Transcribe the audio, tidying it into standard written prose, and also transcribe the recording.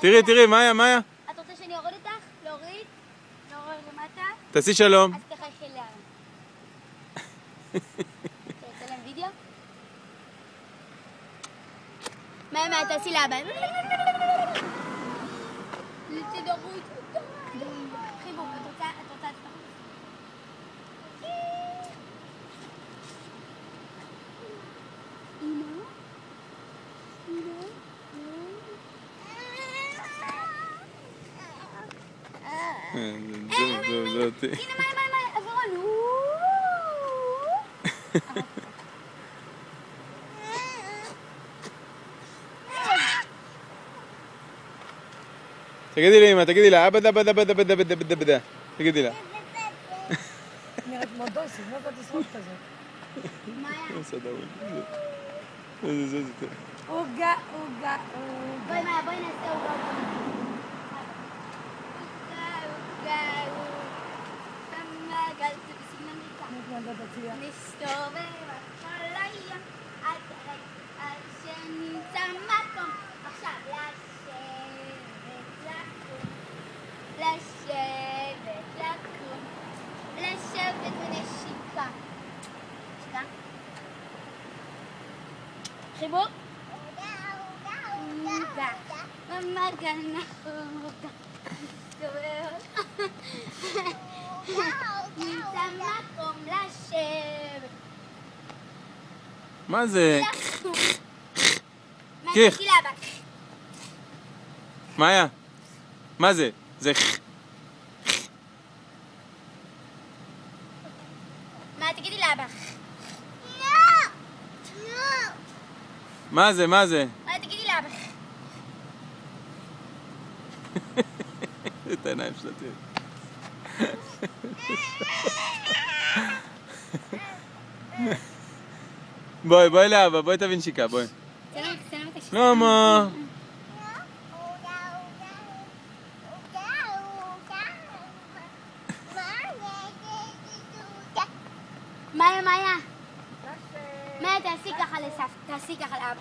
תראי, מאיה. את רוצה שאני אוריד אותך? להוריד? להוריד למטה? תעשי שלום. אז תחייכי לה. תצלם וידאו? מאיה, תעשי לאבא. לצדרות. חיבוק, את רוצה את זה? זאת. הנה מאיה, אברון. תגידי לאמא, תגידי לה, אבא דה. תגידי לה. נראית כמו דוסי, לא יודעת לשרוד כזאת. מאיה. עוגה. בואי מאיה, בואי נעשה עוגה. נסתובב הלילה, אל תרד, עד שנמצא מקום. עכשיו לשבת ונשיקה. חיבוק? עוגה. במגן עוגה. נמצא מקום לשבת. מה זה? מאיה, מה זה? זה מה, תגידי לאבא. מה זה? מה, תגידי לאבא. את העיניים שלה תראה. בואי לאבא, בואי תביא נשיקה, בואי. למה? מאיה, תעשי ככה לאבא.